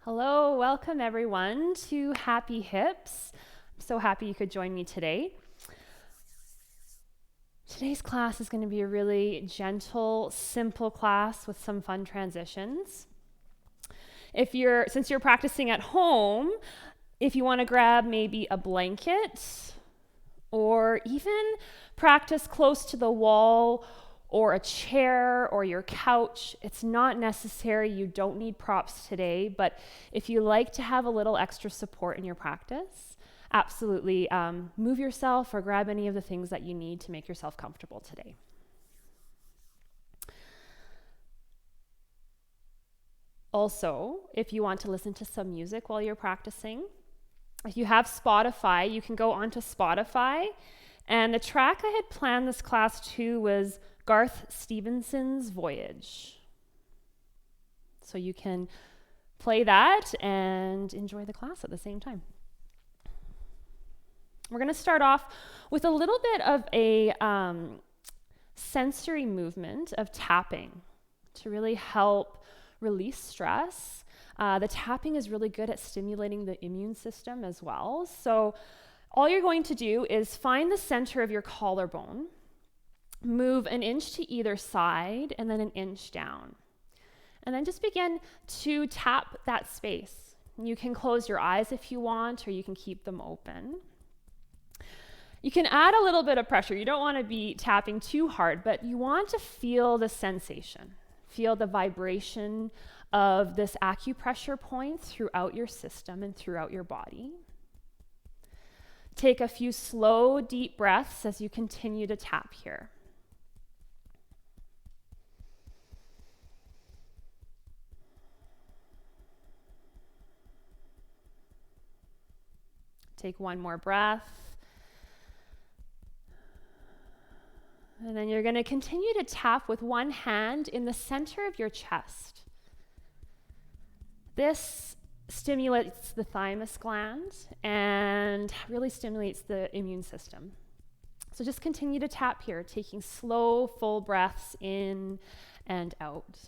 Hello, welcome everyone to Happy Hips. I'm so happy you could join me today. Today's class is going to be a really gentle, simple class with some fun transitions. Since you're practicing at home, if you want to grab maybe a blanket or even practice close to the wall or a chair or your couch. It's not necessary. You don't need props today, but if you like to have a little extra support in your practice, absolutely move yourself or grab any of the things that you need to make yourself comfortable today. Also, if you want to listen to some music while you're practicing, if you have Spotify, you can go onto Spotify. And the track I had planned this class to was Garth Stevenson's Voyage. So you can play that and enjoy the class at the same time. We're going to start off with a little bit of a sensory movement of tapping to really help release stress. The tapping is really good at stimulating the immune system as well. So all you're going to do is find the center of your collarbone, move an inch to either side, and then an inch down. And then just begin to tap that space. You can close your eyes if you want, or you can keep them open. You can add a little bit of pressure. You don't want to be tapping too hard, but you want to feel the sensation. Feel the vibration of this acupressure point throughout your system and throughout your body. Take a few slow, deep breaths as you continue to tap here. Take one more breath. And then you're going to continue to tap with one hand in the center of your chest. This stimulates the thymus gland and really stimulates the immune system. So just continue to tap here, taking slow, full breaths in and out.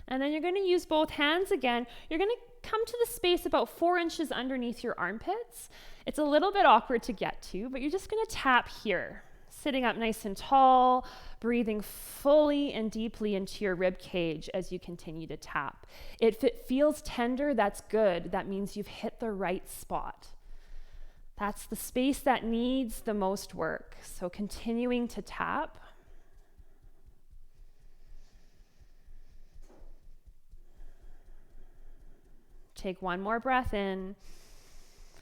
And then you're going to use both hands again. You're going to come to the space about 4 inches underneath your armpits. It's a little bit awkward to get to, but you're just going to tap here, sitting up nice and tall, breathing fully and deeply into your rib cage as you continue to tap. If it feels tender, that's good. That means you've hit the right spot. That's the space that needs the most work. So continuing to tap. Take one more breath in.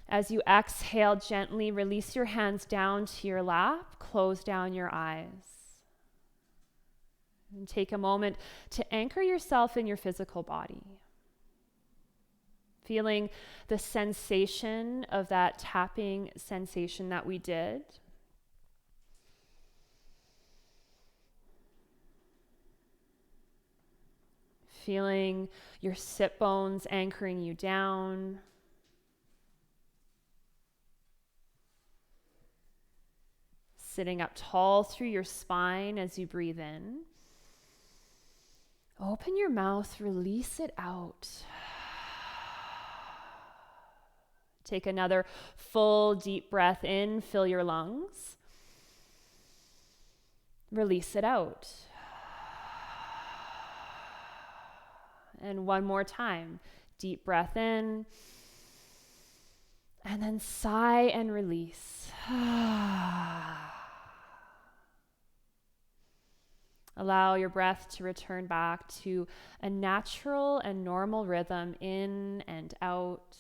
As you exhale, gently release your hands down to your lap, close down your eyes. And take a moment to anchor yourself in your physical body. Feeling the sensation of that tapping sensation that we did. Feeling your sit bones anchoring you down. Sitting up tall through your spine as you breathe in. Open your mouth, release it out. Take another full deep breath in, fill your lungs. Release it out. And one more time, deep breath in, and then sigh and release. Allow your breath to return back to a natural and normal rhythm in and out.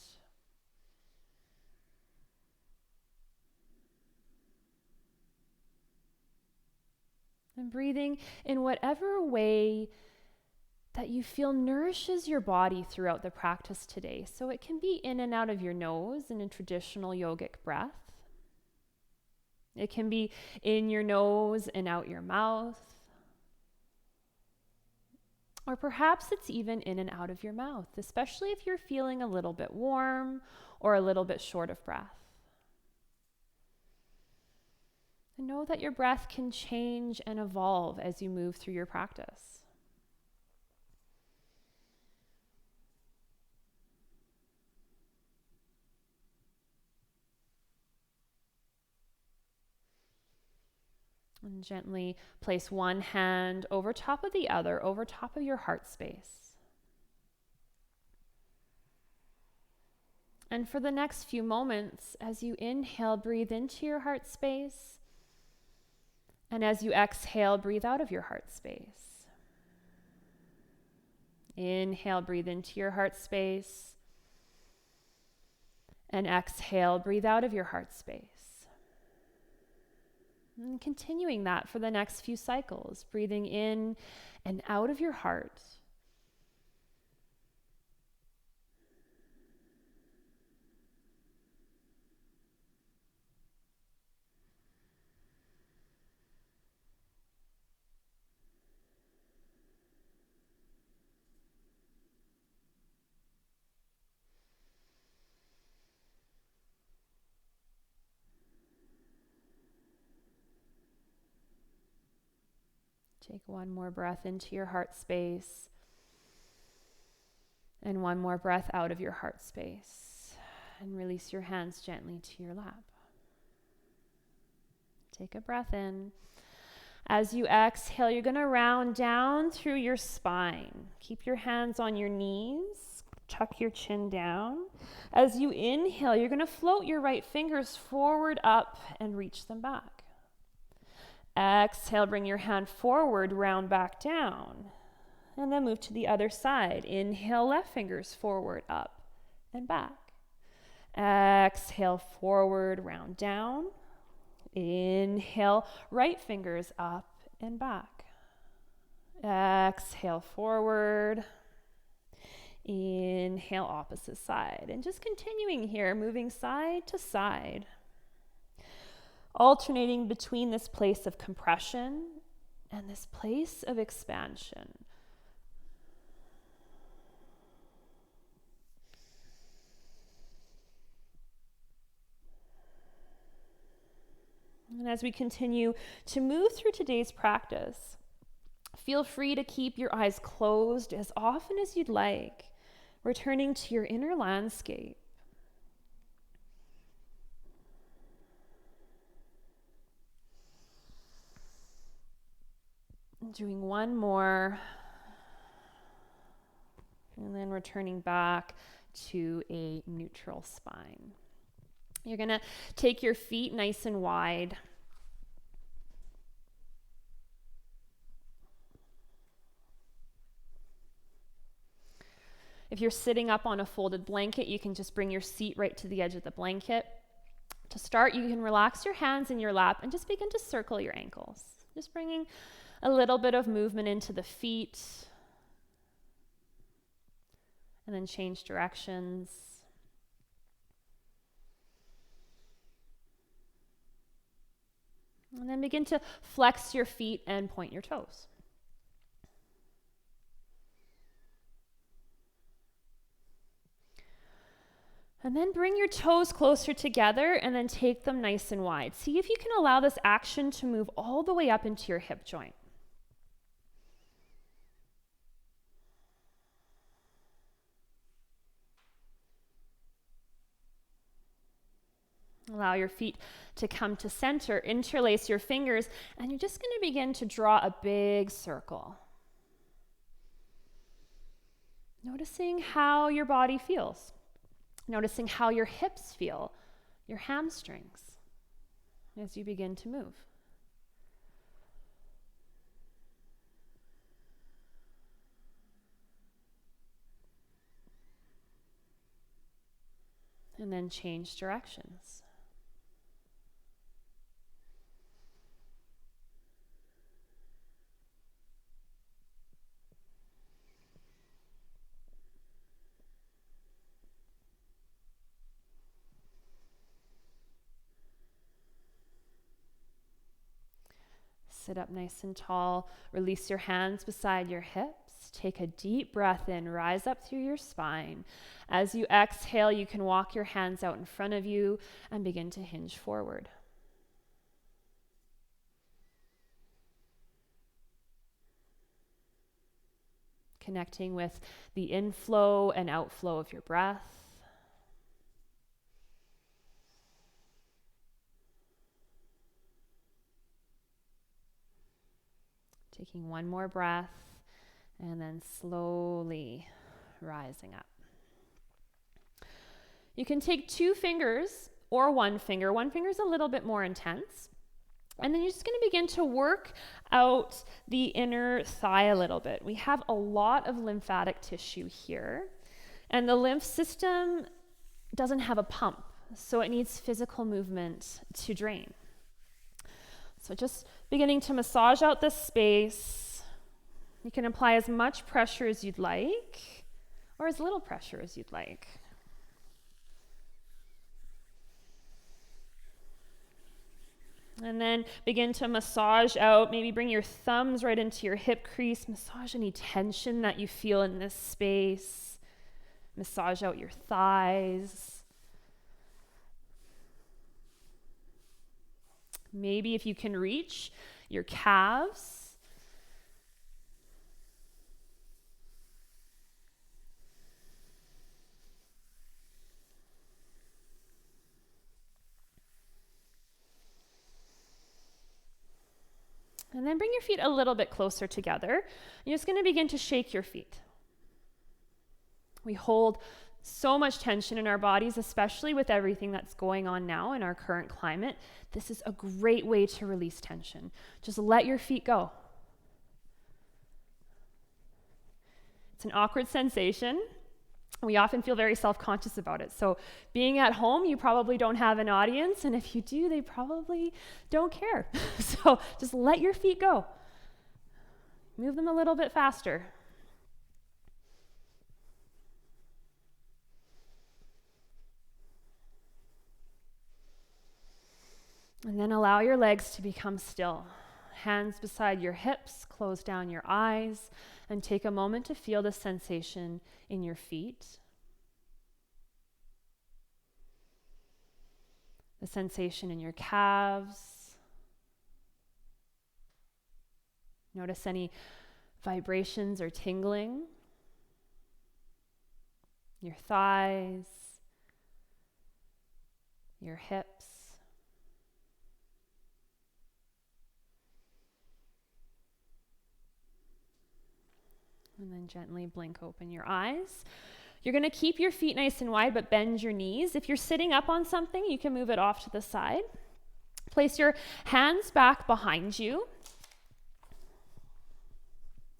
And breathing in whatever way that you feel nourishes your body throughout the practice today. So it can be in and out of your nose in a traditional yogic breath. It can be in your nose and out your mouth. Or perhaps it's even in and out of your mouth, especially if you're feeling a little bit warm or a little bit short of breath. know that your breath can change and evolve as you move through your practice. And gently place one hand over top of the other, over top of your heart space. And for the next few moments, as you inhale, breathe into your heart space. And as you exhale, breathe out of your heart space. Inhale, breathe into your heart space. And exhale, breathe out of your heart space. And continuing that for the next few cycles, breathing in and out of your heart. Take one more breath into your heart space and one more breath out of your heart space, and release your hands gently to your lap. Take a breath in. As you exhale, you're going to round down through your spine. Keep your hands on your knees. Tuck your chin down. As you inhale, you're going to float your right fingers forward, up, and reach them back. Exhale, bring your hand forward, round back down, and then move to the other side. Inhale, left fingers forward, up, and back. Exhale, forward, round down. Inhale, right fingers up and back. Exhale, forward. Inhale, opposite side. And just continuing here, moving side to side. Alternating between this place of compression and this place of expansion. And as we continue to move through today's practice, feel free to keep your eyes closed as often as you'd like, returning to your inner landscape. Doing one more, and then returning back to a neutral spine. You're going to take your feet nice and wide. If you're sitting up on a folded blanket, you can just bring your seat right to the edge of the blanket. To start, you can relax your hands in your lap and just begin to circle your ankles. Just bringing a little bit of movement into the feet, and then change directions. And then begin to flex your feet and point your toes. And then bring your toes closer together and then take them nice and wide. See if you can allow this action to move all the way up into your hip joint. Allow your feet to come to center, interlace your fingers, and you're just going to begin to draw a big circle. Noticing how your body feels. Noticing how your hips feel, your hamstrings, as you begin to move. And then change directions. Sit up nice and tall. Release your hands beside your hips. Take a deep breath in. Rise up through your spine. As you exhale, you can walk your hands out in front of you and begin to hinge forward. connecting with the inflow and outflow of your breath. Taking one more breath and then slowly rising up. You can take 2 fingers or 1 finger. 1 finger is a little bit more intense. And then you're just going to begin to work out the inner thigh a little bit. We have a lot of lymphatic tissue here, and the lymph system doesn't have a pump, so it needs physical movement to drain. So just beginning to massage out this space. You can apply as much pressure as you'd like, or as little pressure as you'd like. And then begin to massage out. Maybe bring your thumbs right into your hip crease. Massage any tension that you feel in this space. Massage out your thighs. Maybe if you can reach your calves. And then bring your feet a little bit closer together. You're just going to begin to shake your feet. We hold so much tension in our bodies, especially with everything that's going on now in our current climate. This is a great way to release tension. Just let your feet go. It's an awkward sensation. We often feel very self-conscious about it. So being at home, you probably don't have an audience, and if you do, they probably don't care. So just let your feet go. Move them a little bit faster. And then allow your legs to become still. Hands beside your hips, close down your eyes, and take a moment to feel the sensation in your feet. The sensation in your calves. Notice any vibrations or tingling. Your thighs, your hips. And then gently blink open your eyes. You're going to keep your feet nice and wide, but bend your knees. If you're sitting up on something, you can move it off to the side. Place your hands back behind you.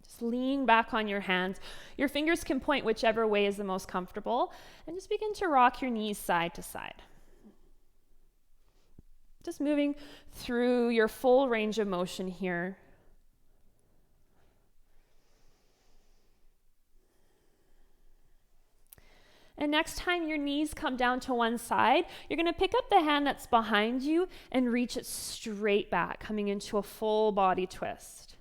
Just lean back on your hands. Your fingers can point whichever way is the most comfortable. And just begin to rock your knees side to side. Just moving through your full range of motion here. And next time your knees come down to one side, you're going to pick up the hand that's behind you and reach it straight back, coming into a full body twist.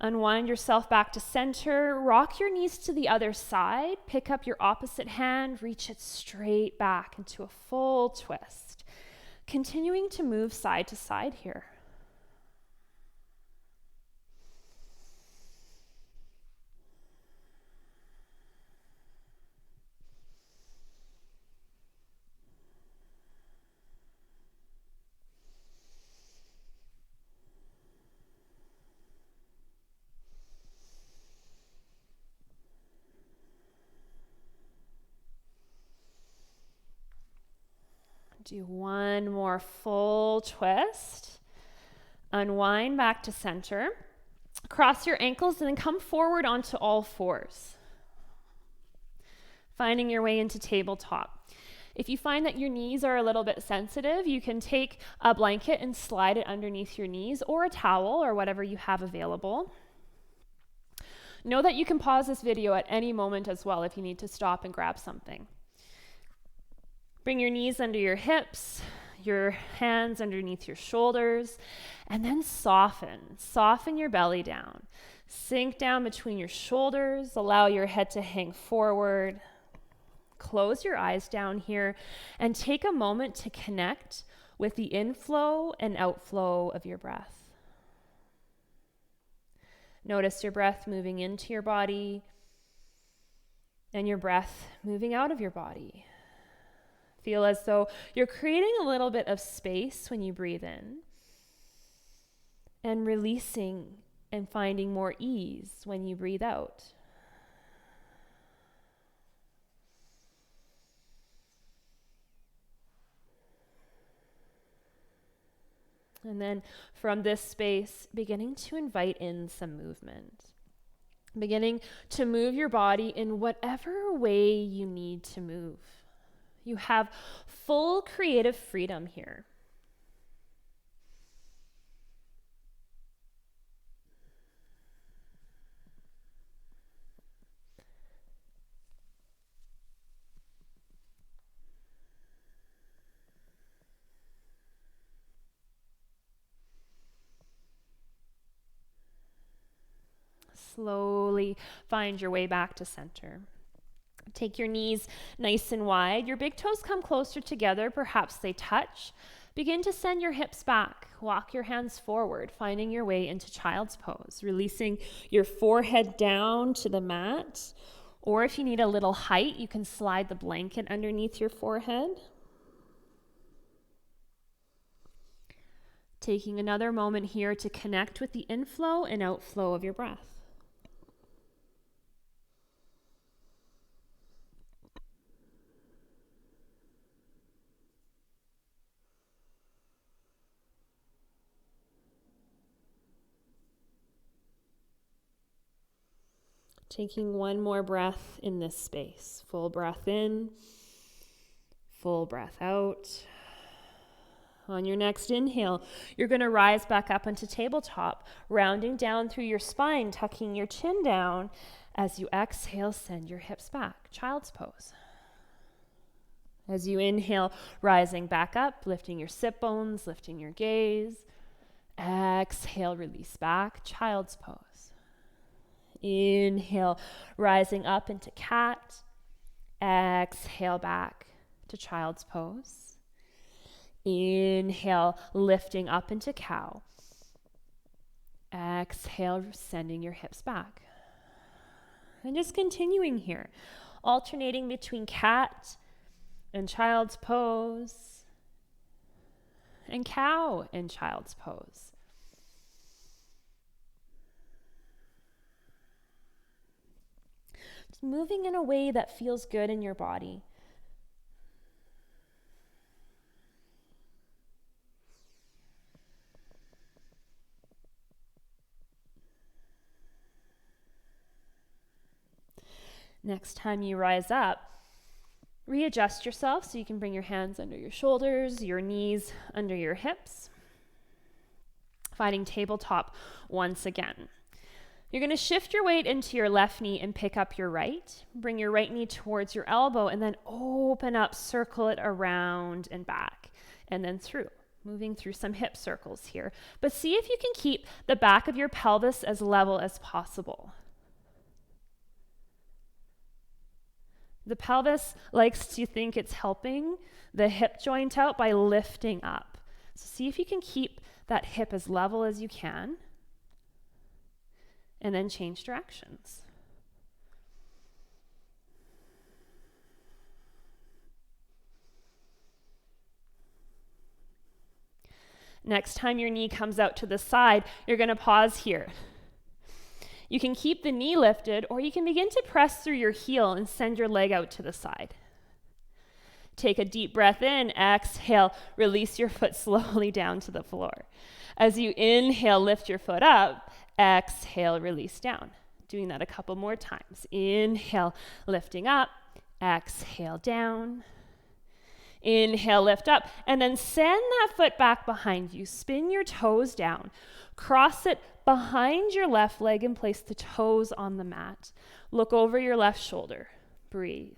Unwind yourself back to center, rock your knees to the other side, pick up your opposite hand, reach it straight back into a full twist. Continuing to move side to side here. Do one more full twist. Unwind back to center. Cross your ankles and then come forward onto all fours. Finding your way into tabletop. If you find that your knees are a little bit sensitive, you can take a blanket and slide it underneath your knees, or a towel or whatever you have available. Know that you can pause this video at any moment as well if you need to stop and grab something. Bring your knees under your hips, your hands underneath your shoulders, and then soften. Soften your belly down. Sink down between your shoulders. Allow your head to hang forward. Close your eyes down here and take a moment to connect with the inflow and outflow of your breath. Notice your breath moving into your body and your breath moving out of your body. Feel as though you're creating a little bit of space when you breathe in and releasing and finding more ease when you breathe out. And then from this space, beginning to invite in some movement. Beginning to move your body in whatever way you need to move. You have full creative freedom here. Slowly find your way back to center. Take your knees nice and wide. Your big toes come closer together. Perhaps they touch. Begin to send your hips back. Walk your hands forward, finding your way into child's pose, releasing your forehead down to the mat. Or if you need a little height, you can slide the blanket underneath your forehead. Taking another moment here to connect with the inflow and outflow of your breath. Taking one more breath in this space. Full breath in, full breath out. On your next inhale, you're going to rise back up into tabletop, rounding down through your spine, tucking your chin down. As you exhale, send your hips back. Child's pose. As you inhale, rising back up, lifting your sit bones, lifting your gaze. Exhale, release back. Child's pose. Inhale, rising up into cat. Exhale back to child's pose. Inhale, lifting up into cow. Exhale, sending your hips back. And just continuing here, alternating between cat and child's pose and cow and child's pose. Just moving in a way that feels good in your body. Next time you rise up, readjust yourself so you can bring your hands under your shoulders, your knees under your hips. Finding tabletop once again. You're going to shift your weight into your left knee and pick up your right. Bring your right knee towards your elbow and then open up, circle it around and back, and then through. Moving through some hip circles here. But see if you can keep the back of your pelvis as level as possible. The pelvis likes to think it's helping the hip joint out by lifting up. So see if you can keep that hip as level as you can, and then change directions. Next time your knee comes out to the side, you're going to pause here. You can keep the knee lifted, or you can begin to press through your heel and send your leg out to the side. Take a deep breath in, exhale, release your foot slowly down to the floor. As you inhale, lift your foot up, exhale, release down. Doing that a couple more times. Inhale, lifting up, exhale, down. Inhale, lift up, and then send that foot back behind you. Spin your toes down. Cross it behind your left leg and place the toes on the mat. Look over your left shoulder. Breathe.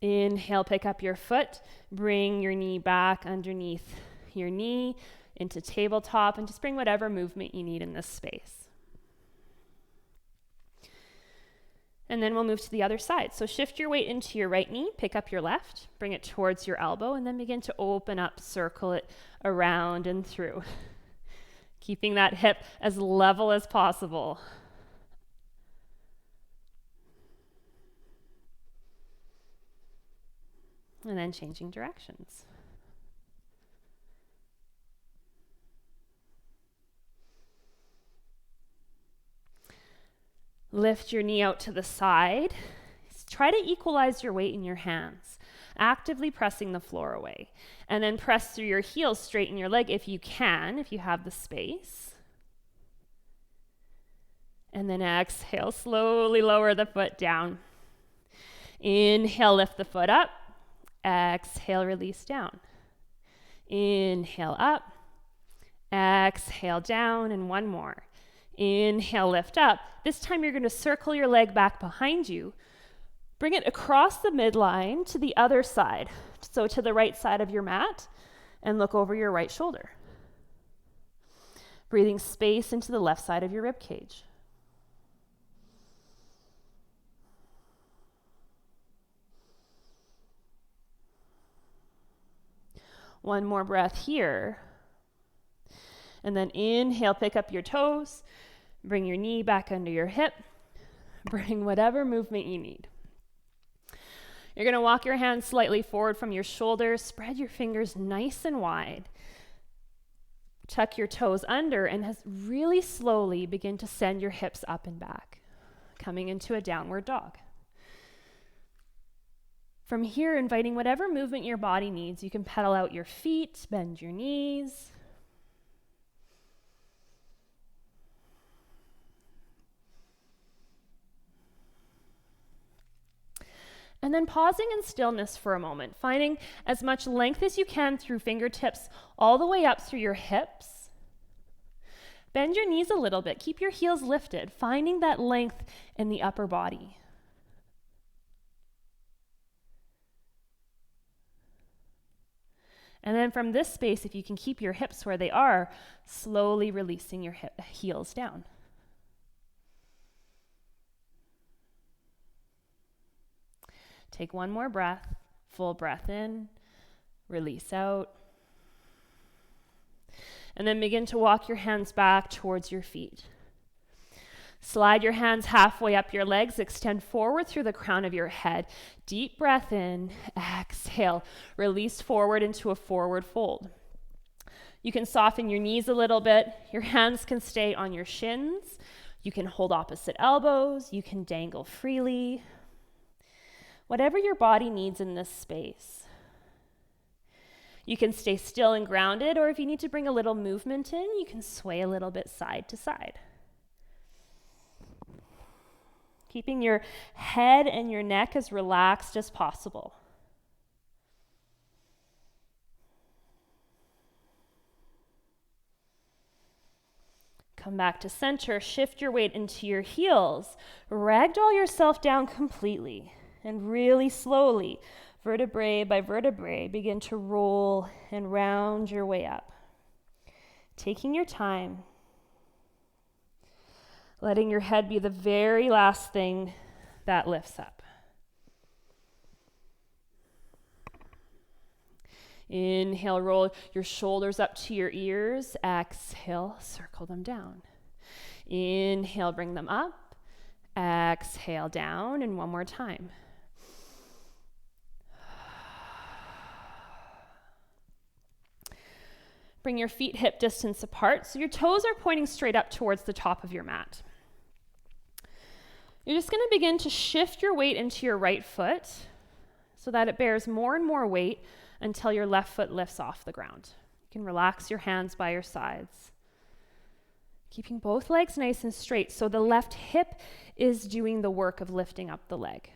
Inhale, pick up your foot. Bring your knee back underneath your knee into tabletop, and just bring whatever movement you need in this space. And then we'll move to the other side. So shift your weight into your right knee, pick up your left, bring it towards your elbow, and then begin to open up, circle it around and through. Keeping that hip as level as possible. And then changing directions. Lift your knee out to the side. Try to equalize your weight in your hands, actively pressing the floor away. And then press through your heels, straighten your leg if you can, if you have the space. And then exhale, slowly lower the foot down. Inhale, lift the foot up. Exhale, release down. Inhale up. Exhale down, and one more. Inhale, lift up. This time you're going to circle your leg back behind you. Bring it across the midline to the other side, so to the right side of your mat, and look over your right shoulder. Breathing space into the left side of your rib cage. One more breath here. And then inhale, pick up your toes. Bring your knee back under your hip. Bring whatever movement you need. You're going to walk your hands slightly forward from your shoulders. Spread your fingers nice and wide. Tuck your toes under and really slowly begin to send your hips up and back, coming into a downward dog. From here, inviting whatever movement your body needs. You can pedal out your feet, bend your knees. And then pausing in stillness for a moment, finding as much length as you can through fingertips all the way up through your hips. Bend your knees a little bit, keep your heels lifted, finding that length in the upper body. And then from this space, if you can keep your hips where they are, slowly releasing your heels down. Take one more breath, full breath in, release out. And then begin to walk your hands back towards your feet. Slide your hands halfway up your legs, extend forward through the crown of your head. Deep breath in, exhale, release forward into a forward fold. You can soften your knees a little bit. Your hands can stay on your shins. You can hold opposite elbows. You can dangle freely. Whatever your body needs in this space. You can stay still and grounded, or if you need to bring a little movement in, you can sway a little bit side to side. Keeping your head and your neck as relaxed as possible. Come back to center, shift your weight into your heels, ragdoll yourself down completely. And really slowly, vertebrae by vertebrae, begin to roll and round your way up. Taking your time, letting your head be the very last thing that lifts up. Inhale, roll your shoulders up to your ears. Exhale, circle them down. Inhale, bring them up. Exhale, down, and one more time. Bring your feet hip distance apart so your toes are pointing straight up towards the top of your mat. You're just going to begin to shift your weight into your right foot so that it bears more and more weight until your left foot lifts off the ground. You can relax your hands by your sides. Keeping both legs nice and straight so the left hip is doing the work of lifting up the leg.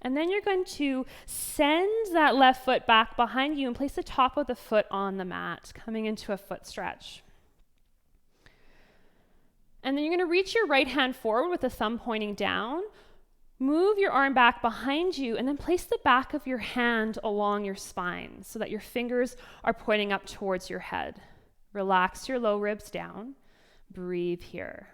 And then you're going to send that left foot back behind you and place the top of the foot on the mat, coming into a foot stretch. And then you're going to reach your right hand forward with the thumb pointing down. Move your arm back behind you and then place the back of your hand along your spine so that your fingers are pointing up towards your head. Relax your low ribs down. Breathe here.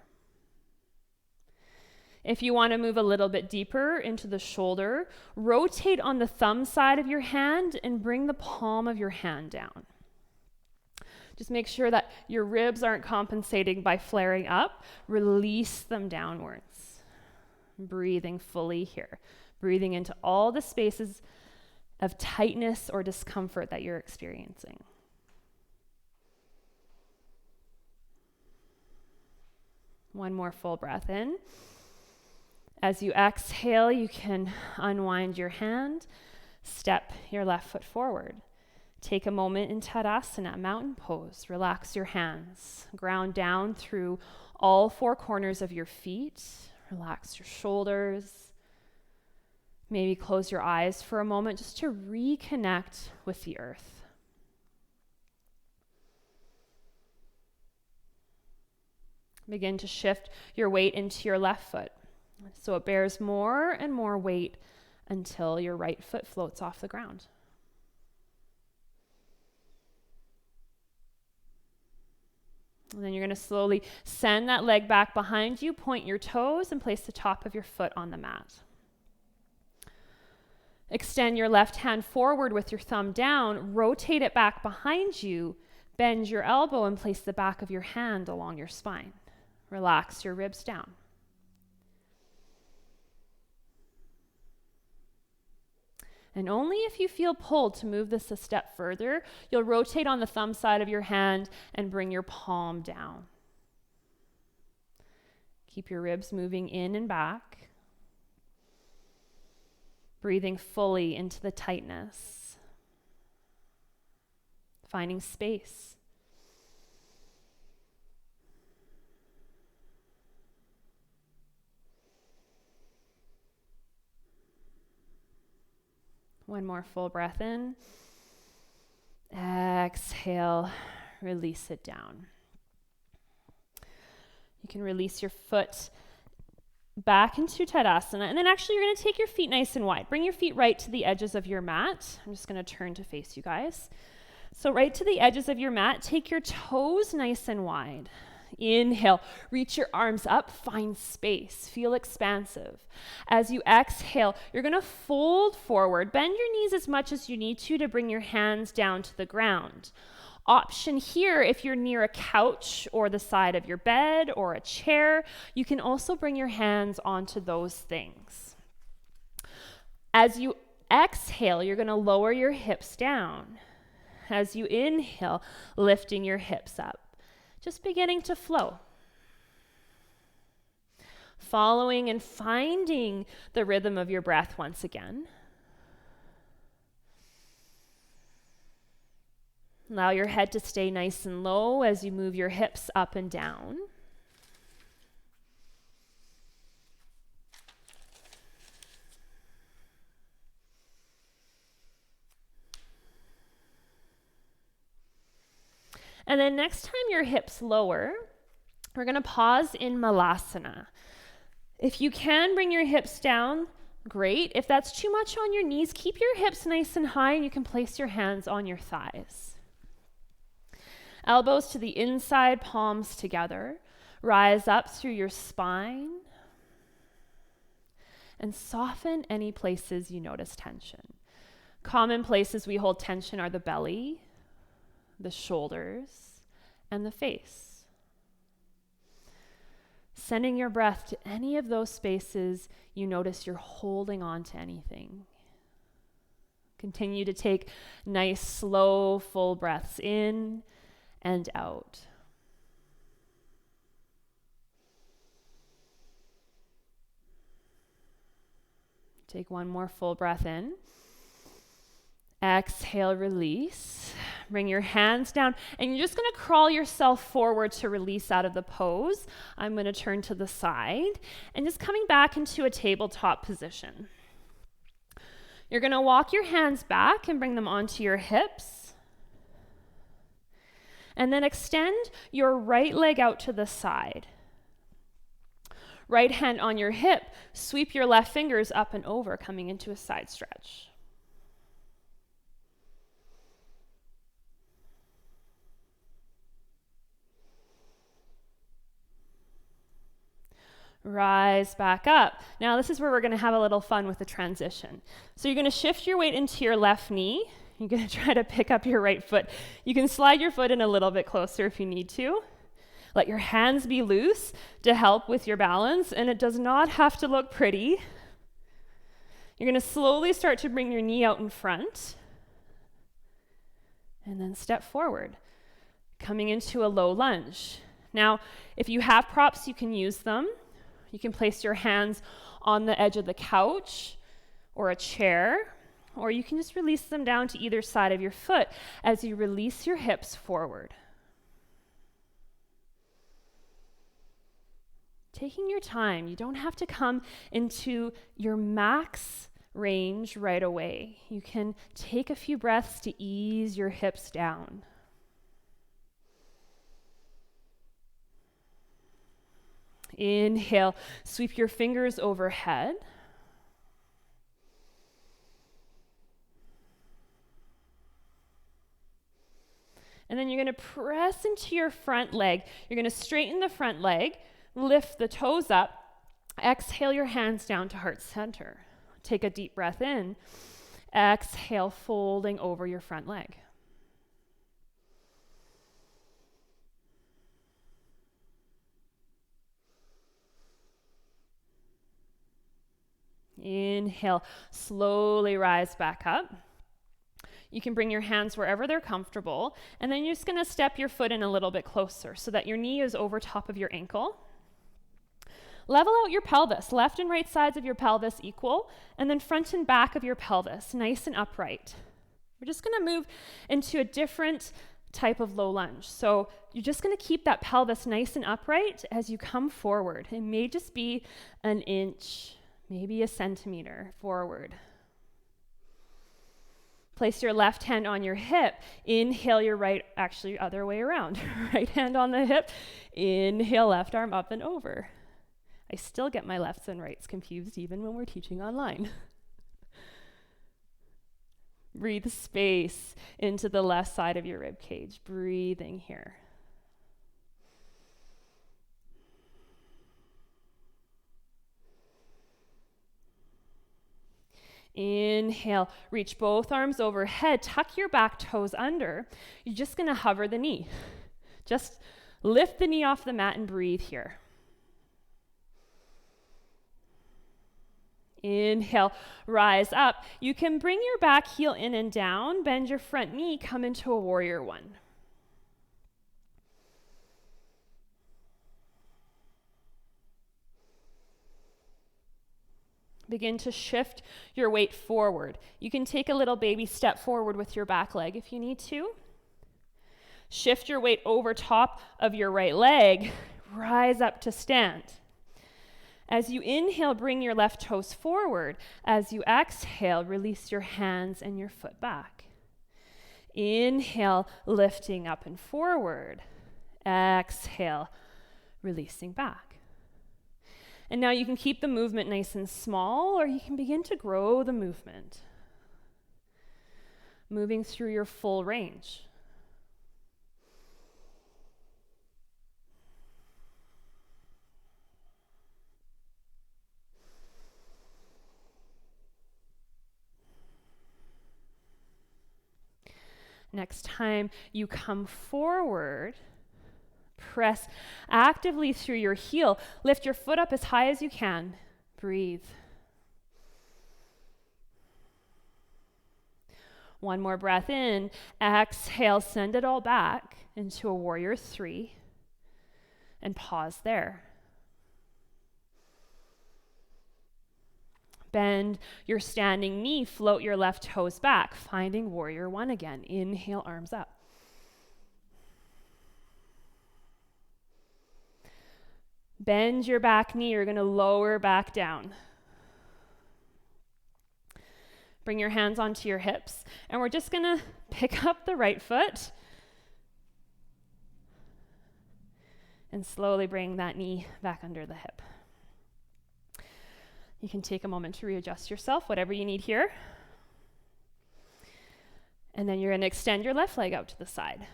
If you want to move a little bit deeper into the shoulder, rotate on the thumb side of your hand and bring the palm of your hand down. Just make sure that your ribs aren't compensating by flaring up. Release them downwards. Breathing fully here. Breathing into all the spaces of tightness or discomfort that you're experiencing. One more full breath in. As you exhale, you can unwind your hand, step your left foot forward. Take a moment in Tadasana, mountain pose. Relax your hands. Ground down through all four corners of your feet. Relax your shoulders. Maybe close your eyes for a moment just to reconnect with the earth. Begin to shift your weight into your left foot, so it bears more and more weight until your right foot floats off the ground. And then you're going to slowly send that leg back behind you, point your toes, and place the top of your foot on the mat. Extend your left hand forward with your thumb down, rotate it back behind you, bend your elbow, and place the back of your hand along your spine. Relax your ribs down. And only if you feel pulled to move this a step further, you'll rotate on the thumb side of your hand and bring your palm down. Keep your ribs moving in and back. Breathing fully into the tightness. Finding space. One more full breath in. Exhale, release it down. You can release your foot back into Tadasana, and then actually you're going to take your feet nice and wide. Bring your feet right to the edges of your mat. I'm just going to turn to face you guys. So right to the edges of your mat, take your toes nice and wide. Inhale, reach your arms up, find space, feel expansive. As you exhale, you're going to fold forward, bend your knees as much as you need to bring your hands down to the ground. Option here, if you're near a couch or the side of your bed or a chair, you can also bring your hands onto those things. As you exhale, you're going to lower your hips down. As you inhale, lifting your hips up. Just beginning to flow. Following and finding the rhythm of your breath once again. Allow your head to stay nice and low as you move your hips up and down. And then next time your hips lower, we're going to pause in Malasana. If you can bring your hips down, great. If that's too much on your knees, keep your hips nice and high and you can place your hands on your thighs. Elbows to the inside, palms together. Rise up through your spine and soften any places you notice tension. Common places we hold tension are the belly, the shoulders, and the face. Sending your breath to any of those spaces you notice you're holding on to anything. Continue to take nice, slow, full breaths in and out. Take one more full breath in. Exhale, release. Bring your hands down, and you're just going to crawl yourself forward to release out of the pose. I'm going to turn to the side, and just coming back into a tabletop position. You're going to walk your hands back and bring them onto your hips. And then extend your right leg out to the side. Right hand on your hip, sweep your left fingers up and over, coming into a side stretch. rise back up. Now this is where we're going to have a little fun with the transition. So you're going to shift your weight into your left knee. You're going to try to pick up your right foot. You can slide your foot in a little bit closer if you need to. Let your hands be loose to help with your balance, and it does not have to look pretty. You're going to slowly start to bring your knee out in front, and then step forward, coming into a low lunge. Now, if you have props, you can use them. You can place your hands on the edge of the couch or a chair, or you can just release them down to either side of your foot as you release your hips forward. Taking your time, you don't have to come into your max range right away. You can take a few breaths to ease your hips down. Inhale, sweep your fingers overhead. And then you're going to press into your front leg. You're going to straighten the front leg, lift the toes up, exhale your hands down to heart center. Take a deep breath in. Exhale, folding over your front leg. Inhale, slowly rise back up. You can bring your hands wherever they're comfortable, and then you're just going to step your foot in a little bit closer so that your knee is over top of your ankle. Level out your pelvis, left and right sides of your pelvis equal, and then front and back of your pelvis, nice and upright. We're just going to move into a different type of low lunge. So you're just going to keep that pelvis nice and upright as you come forward. It may just be an inch, maybe a centimeter forward. Place your left hand on your hip. Inhale your right, actually other way around. Right hand on the hip. Inhale, left arm up and over. I still get my lefts and rights confused even when we're teaching online. Breathe space into the left side of your rib cage. Breathing here. Inhale, reach both arms overhead, tuck your back toes under. You're just going to hover the knee. Just lift the knee off the mat and breathe here. Inhale, rise up. You can bring your back heel in and down, bend your front knee, come into a warrior one. Begin to shift your weight forward. You can take a little baby step forward with your back leg if you need to. Shift your weight over top of your right leg. Rise up to stand. As you inhale, bring your left toes forward. As you exhale, release your hands and your foot back. Inhale, lifting up and forward. Exhale, releasing back. And now you can keep the movement nice and small, or you can begin to grow the movement. Moving through your full range. Next time you come forward, press actively through your heel. Lift your foot up as high as you can. Breathe. One more breath in. Exhale, send it all back into a warrior three. And pause there. Bend your standing knee, float your left toes back, finding warrior one again. Inhale, arms up. Bend your back knee, you're going to lower back down. Bring your hands onto your hips, and we're just going to pick up the right foot and slowly bring that knee back under the hip. You can take a moment to readjust yourself, whatever you need here. And then you're going to extend your left leg out to the side.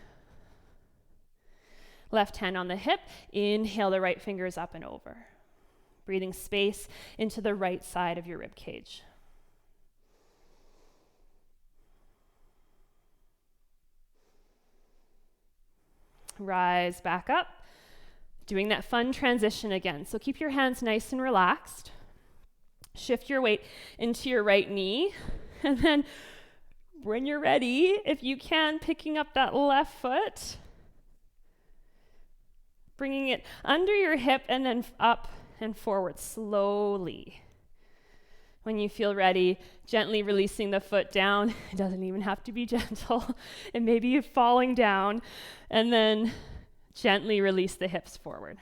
Left hand on the hip. Inhale the right fingers up and over. breathing space into the right side of your rib cage. Rise back up, doing that fun transition again. So keep your hands nice and relaxed. Shift your weight into your right knee, and then when you're ready, if you can, picking up that left foot, bringing it under your hip and then up and forward slowly. When you feel ready, gently releasing the foot down. It doesn't even have to be gentle. It may be falling down, and then gently release the hips forward.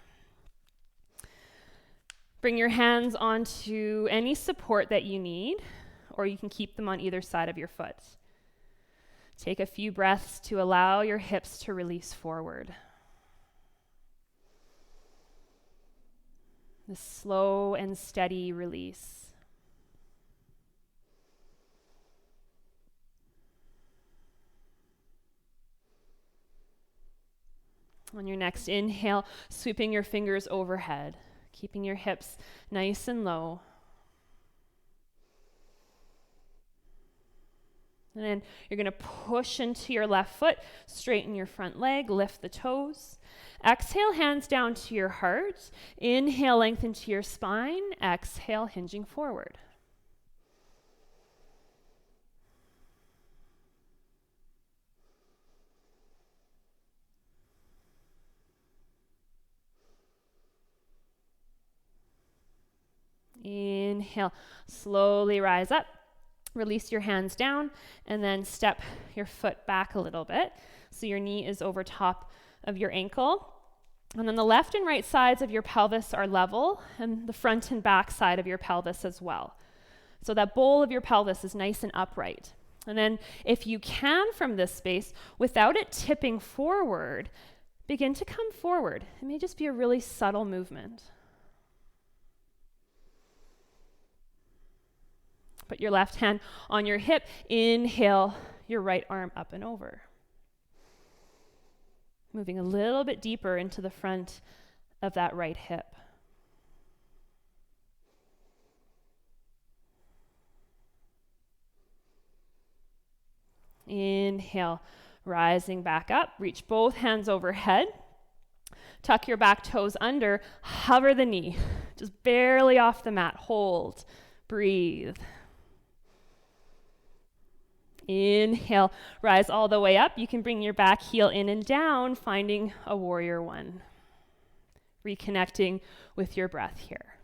Bring your hands onto any support that you need, or you can keep them on either side of your foot. Take a few breaths to allow your hips to release forward. The slow and steady release. On your next inhale, sweeping your fingers overhead, keeping your hips nice and low. And then you're going to push into your left foot, straighten your front leg, lift the toes. Exhale, hands down to your heart. Inhale, lengthen to your spine. Exhale, hinging forward. Inhale, slowly rise up. Release your hands down and then step your foot back a little bit. So your knee is over top of your ankle. And then the left and right sides of your pelvis are level, and the front and back side of your pelvis as well. So that bowl of your pelvis is nice and upright. And then if you can from this space, without it tipping forward, begin to come forward. It may just be a really subtle movement. Put your left hand on your hip. Inhale your right arm up and over. Moving a little bit deeper into the front of that right hip. Inhale, rising back up. Reach both hands overhead. Tuck your back toes under. Hover the knee. Just barely off the mat. Hold. Breathe. Inhale, rise all the way up. You can bring your back heel in and down, finding a warrior one. Reconnecting with your breath here.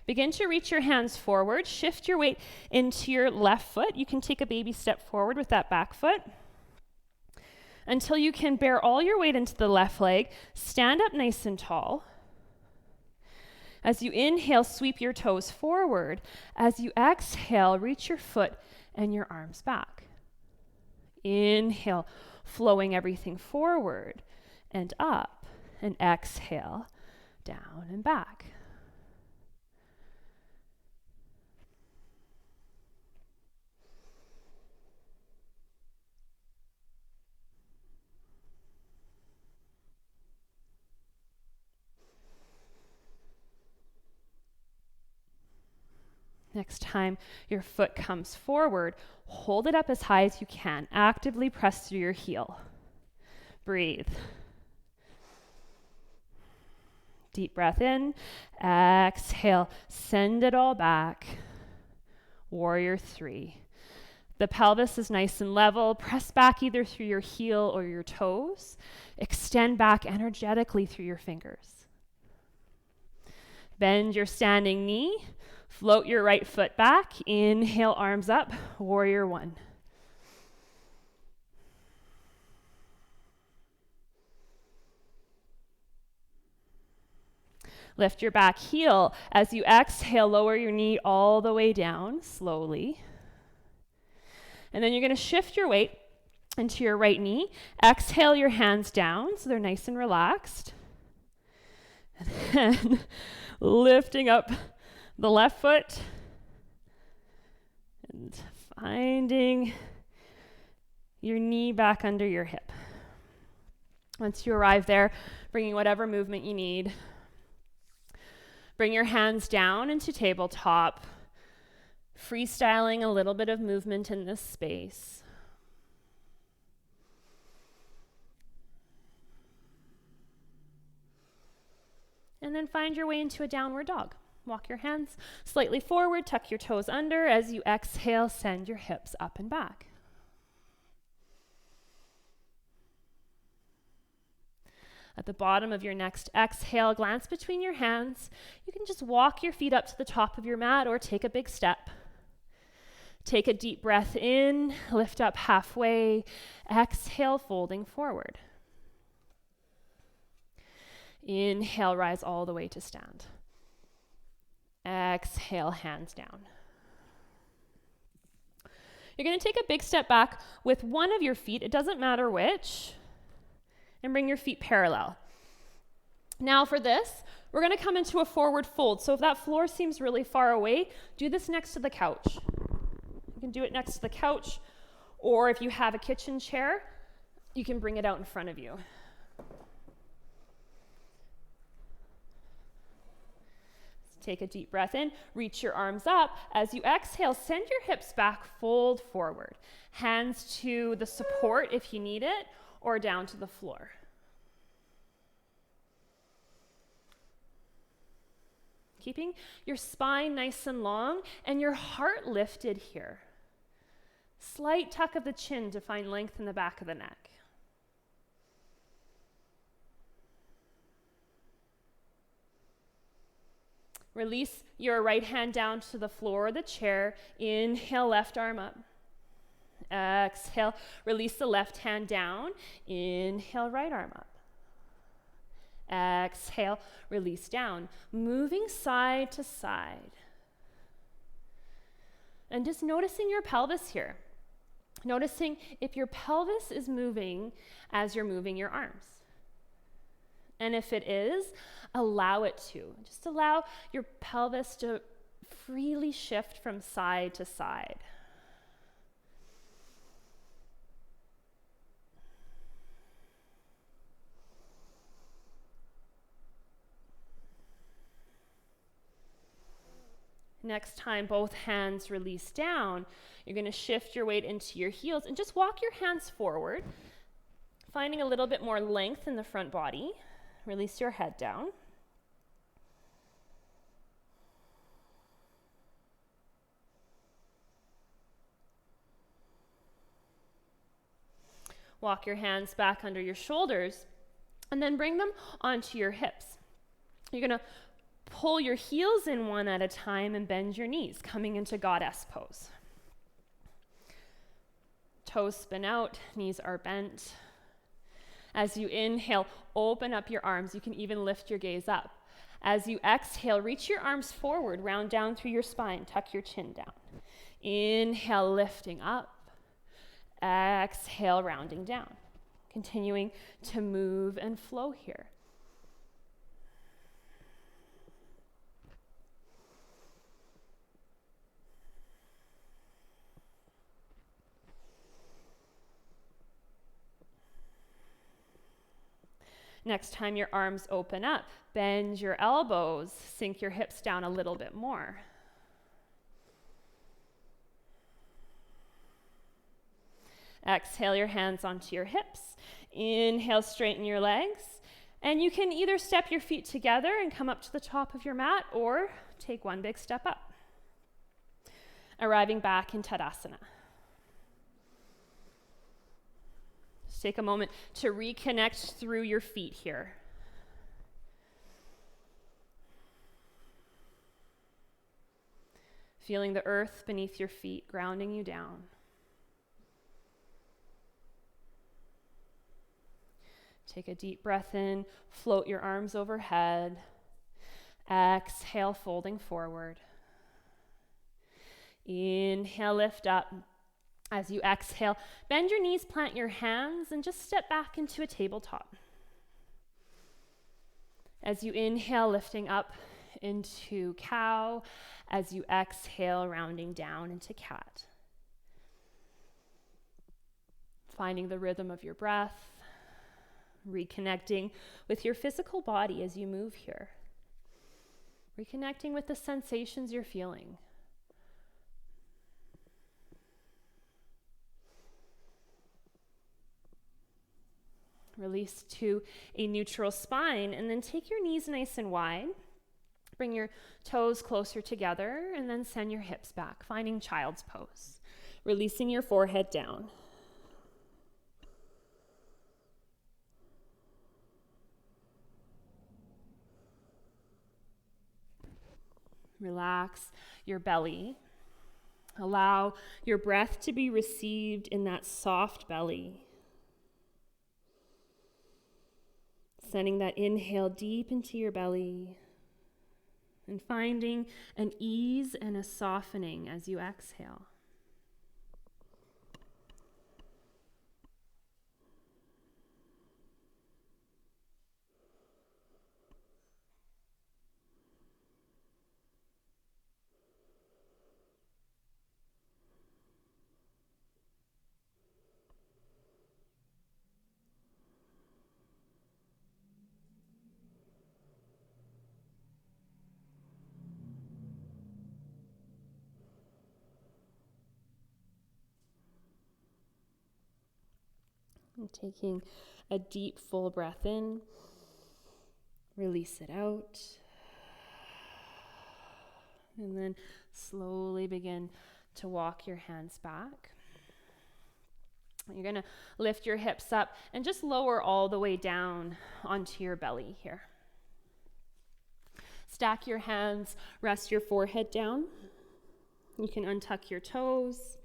Begin to reach your hands forward. Shift your weight into your left foot. You can take a baby step forward with that back foot until you can bear all your weight into the left leg. Stand up nice and tall. As you inhale, sweep your toes forward. As you exhale, reach your foot and your arms back. Inhale, flowing everything forward and up, and exhale, down and back. Next time your foot comes forward, hold it up as high as you can. Actively press through your heel. Breathe. Deep breath in. Exhale. Send it all back. Warrior 3. The pelvis is nice and level. Press back either through your heel or your toes. Extend back energetically through your fingers. Bend your standing knee. Float your right foot back. Inhale, arms up. Warrior 1. Lift your back heel. As you exhale, lower your knee all the way down slowly. And then you're going to shift your weight into your right knee. Exhale your hands down so they're nice and relaxed. And then lifting up the left foot and finding your knee back under your hip. Once you arrive there, bringing whatever movement you need, bring your hands down into tabletop, freestyling a little bit of movement in this space. And then find your way into a downward dog. Walk your hands slightly forward, tuck your toes under. As you exhale, send your hips up and back. At the bottom of your next exhale, glance between your hands. You can just walk your feet up to the top of your mat or take a big step. Take a deep breath in, lift up halfway, exhale, folding forward. Inhale, rise all the way to stand. Exhale, hands down. You're going to take a big step back with one of your feet, it doesn't matter which, and bring your feet parallel. Now for this, we're going to come into a forward fold. So if that floor seems really far away, do this next to the couch. You can do it next to the couch, or if you have a kitchen chair, you can bring it out in front of you. Take a deep breath in, reach your arms up. As you exhale, send your hips back, fold forward. Hands to the support if you need it, or down to the floor. Keeping your spine nice and long and your heart lifted here. Slight tuck of the chin to find length in the back of the neck. Release your right hand down to the floor or the chair. Inhale, left arm up. Exhale, release the left hand down. Inhale, right arm up. Exhale, release down. Moving side to side. And just noticing your pelvis here. Noticing if your pelvis is moving as you're moving your arms. And if it is, allow it to. Just allow your pelvis to freely shift from side to side. Next time both hands release down, you're going to shift your weight into your heels and just walk your hands forward, finding a little bit more length in the front body. Release your head down. Walk your hands back under your shoulders and then bring them onto your hips. You're going to pull your heels in one at a time and bend your knees, coming into goddess pose. Toes spin out, knees are bent. As you inhale, open up your arms. You can even lift your gaze up. As you exhale, reach your arms forward, round down through your spine, tuck your chin down. Inhale, lifting up. Exhale, rounding down. Continuing to move and flow here. Next time your arms open up, bend your elbows, sink your hips down a little bit more. Exhale your hands onto your hips. Inhale, straighten your legs. And you can either step your feet together and come up to the top of your mat or take one big step up. Arriving back in Tadasana. Just take a moment to reconnect through your feet here. Feeling the earth beneath your feet, grounding you down. Take a deep breath in, float your arms overhead. Exhale, folding forward. Inhale, lift up. As you exhale, bend your knees, plant your hands, and just step back into a tabletop. As you inhale, lifting up into cow. As you exhale, rounding down into cat. finding the rhythm of your breath, reconnecting with your physical body as you move here, reconnecting with the sensations you're feeling. Release to a neutral spine, and then take your knees nice and wide. Bring your toes closer together, and then send your hips back, finding child's pose. Releasing your forehead down. Relax your belly. Allow your breath to be received in that soft belly. Sending that inhale deep into your belly and finding an ease and a softening as you exhale. And taking a deep, full breath in, release it out, and then slowly begin to walk your hands back. You're going to lift your hips up and just lower all the way down onto your belly here. Stack your hands, rest your forehead down. You can untuck your toes.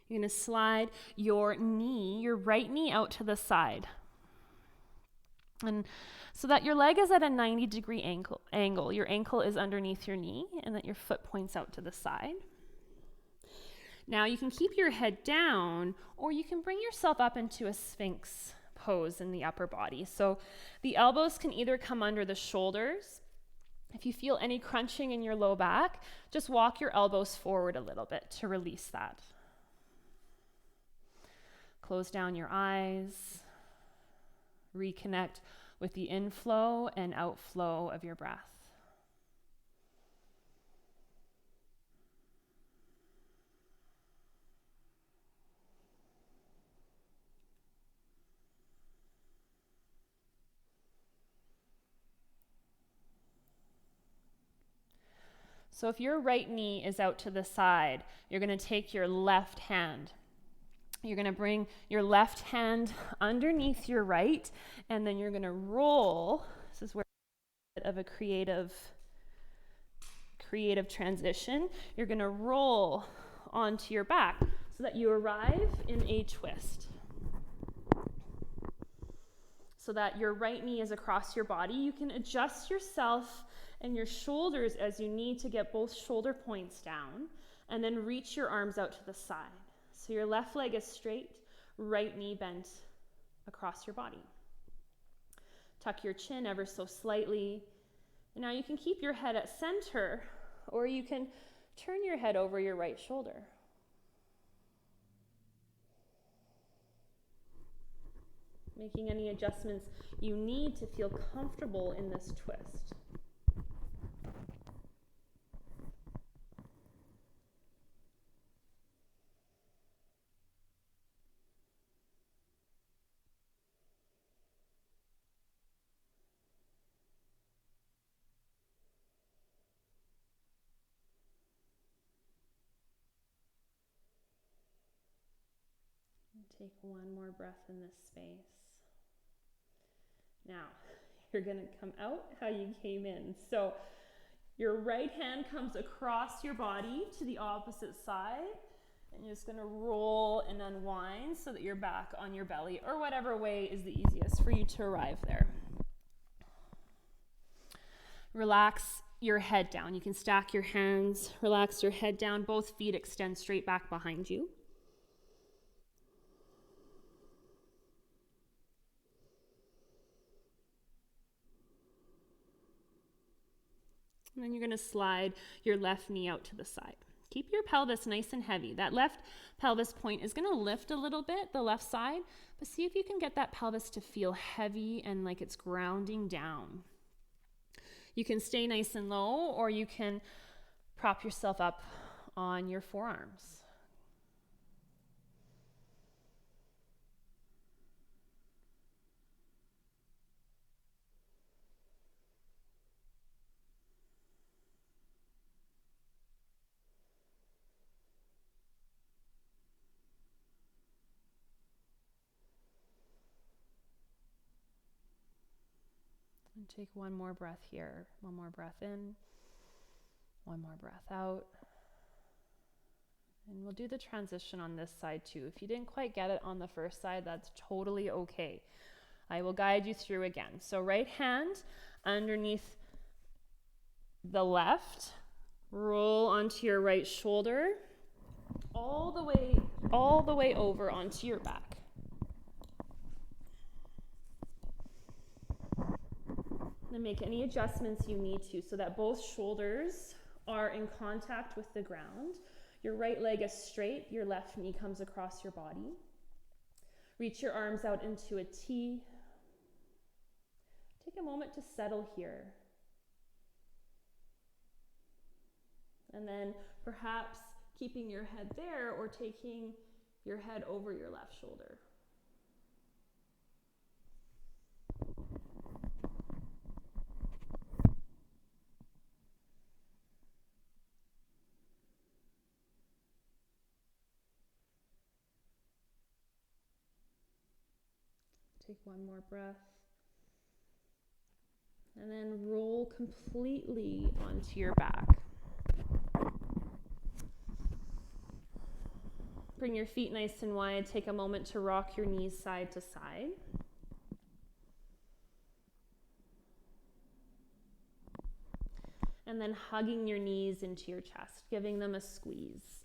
You're going to slide your right knee out to the side. And so that your leg is at a 90-degree angle. Your ankle is underneath your knee, and that your foot points out to the side. Now you can keep your head down, or you can bring yourself up into a Sphinx pose in the upper body. So the elbows can either come under the shoulders. If you feel any crunching in your low back, just walk your elbows forward a little bit to release that. Close down your eyes. Reconnect with the inflow and outflow of your breath. So if your right knee is out to the side, you're going to take your left hand. You're going to bring your left hand underneath your right, and then you're going to roll. This is where a bit of a creative transition. You're going to roll onto your back so that you arrive in a twist. So that your right knee is across your body. You can adjust yourself and your shoulders as you need to get both shoulder points down, and then reach your arms out to the side. So your left leg is straight, right knee bent across your body. Tuck your chin ever so slightly. And now you can keep your head at center, or you can turn your head over your right shoulder. Making any adjustments you need to feel comfortable in this twist. Take one more breath in this space. Now, you're going to come out how you came in. So your right hand comes across your body to the opposite side, and you're just going to roll and unwind so that you're back on your belly, or whatever way is the easiest for you to arrive there. Relax your head down. You can stack your hands, relax your head down, both feet extend straight back behind you. And then you're going to slide your left knee out to the side. Keep your pelvis nice and heavy. That left pelvis point is going to lift a little bit, the left side, but see if you can get that pelvis to feel heavy and like it's grounding down. You can stay nice and low, or you can prop yourself up on your forearms. And take one more breath here. One more breath in. One more breath out. And we'll do the transition on this side too. If you didn't quite get it on the first side, that's totally okay. I will guide you through again. So right hand underneath the left, roll onto your right shoulder, all the way over onto your back. And make any adjustments you need to so that both shoulders are in contact with the ground. Your right leg is straight, your left knee comes across your body. Reach your arms out into a T. Take a moment to settle here. And then perhaps keeping your head there or taking your head over your left shoulder. Take one more breath. And then roll completely onto your back. Bring your feet nice and wide. Take a moment to rock your knees side to side. And then hugging your knees into your chest, giving them a squeeze.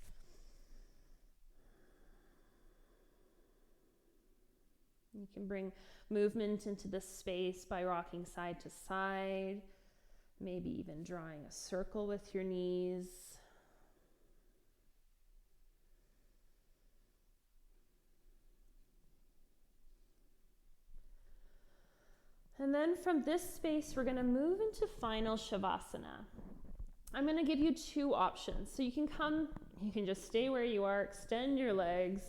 You can bring movement into this space by rocking side to side, maybe even drawing a circle with your knees. And then from this space, we're going to move into final Shavasana. I'm going to give you two options. So you can just stay where you are, extend your legs,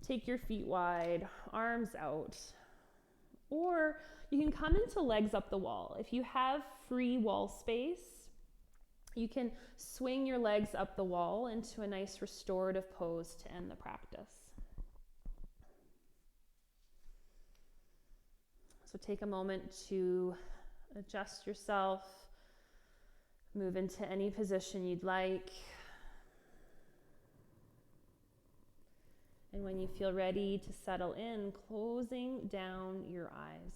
take your feet wide, arms out. Or you can come into legs up the wall. If you have free wall space, you can swing your legs up the wall into a nice restorative pose to end the practice. So take a moment to adjust yourself, move into any position you'd like. And when you feel ready to settle in, closing down your eyes.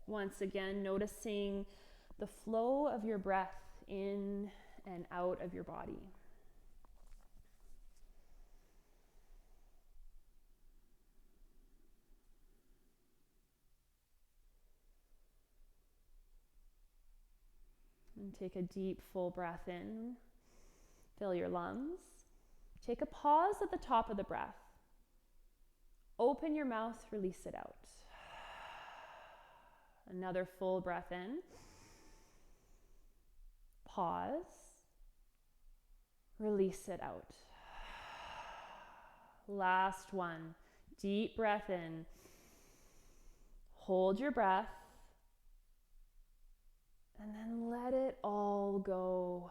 Once again, noticing the flow of your breath in and out of your body. And take a deep, full breath in. Fill your lungs. Take a pause at the top of the breath. Open your mouth, release it out. Another full breath in. Pause. Release it out. Last one. Deep breath in. Hold your breath. And then let it all go.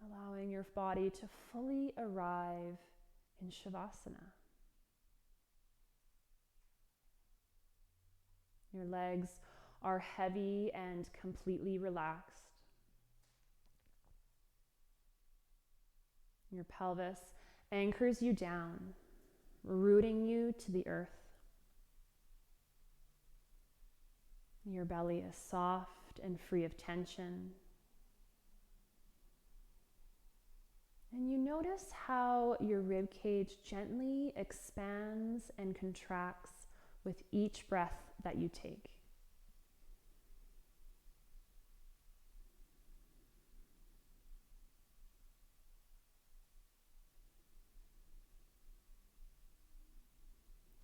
Allowing your body to fully arrive in Shavasana. Your legs are heavy and completely relaxed. Your pelvis anchors you down, rooting you to the earth. Your belly is soft and free of tension. And you notice how your rib cage gently expands and contracts with each breath that you take.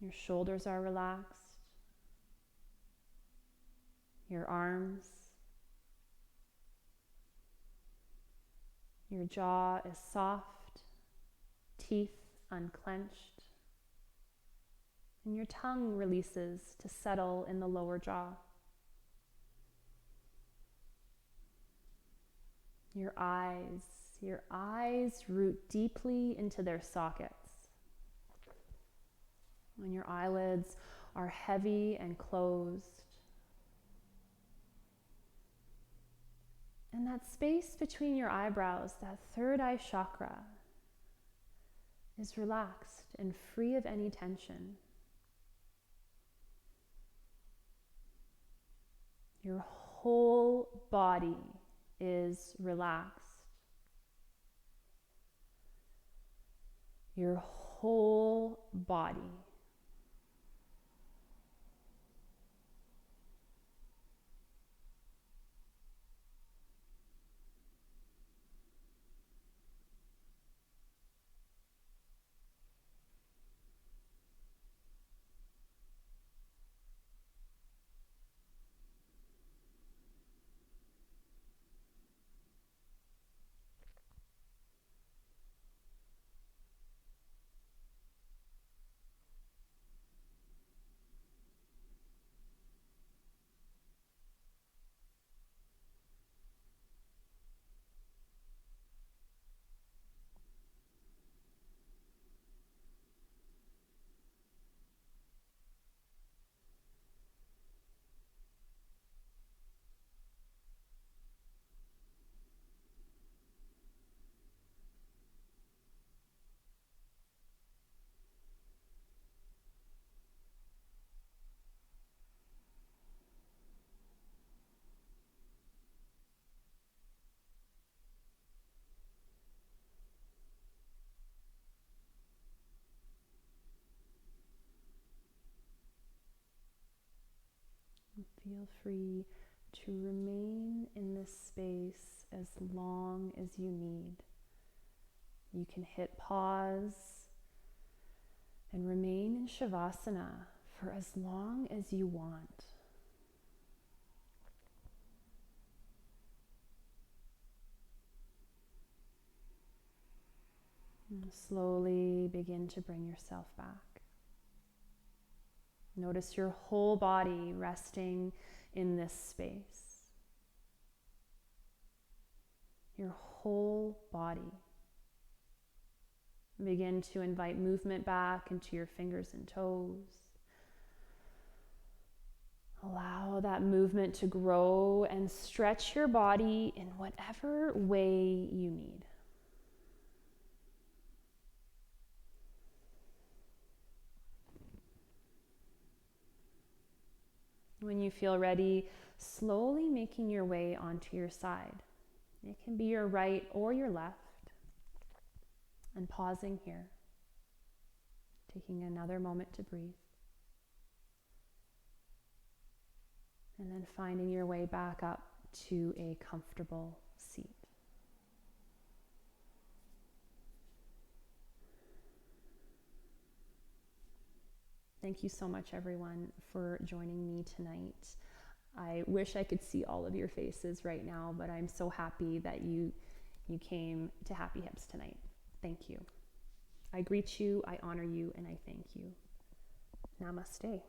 Your shoulders are relaxed, your arms, your jaw is soft, teeth unclenched, and your tongue releases to settle in the lower jaw. Your eyes root deeply into their sockets. When your eyelids are heavy and closed. And that space between your eyebrows, that third eye chakra, is relaxed and free of any tension. Your whole body is relaxed. Your whole body. Feel free to remain in this space as long as you need. You can hit pause and remain in Shavasana for as long as you want. And slowly begin to bring yourself back. Notice your whole body resting in this space. Your whole body. Begin to invite movement back into your fingers and toes. Allow that movement to grow and stretch your body in whatever way you need. When you feel ready, slowly making your way onto your side. It can be your right or your left. And pausing here, taking another moment to breathe. And then finding your way back up to a comfortable seat. Thank you so much, everyone, for joining me tonight. I wish I could see all of your faces right now, but I'm so happy that you came to Happy Hips tonight. Thank you. I greet you, I honor you, and I thank you. Namaste.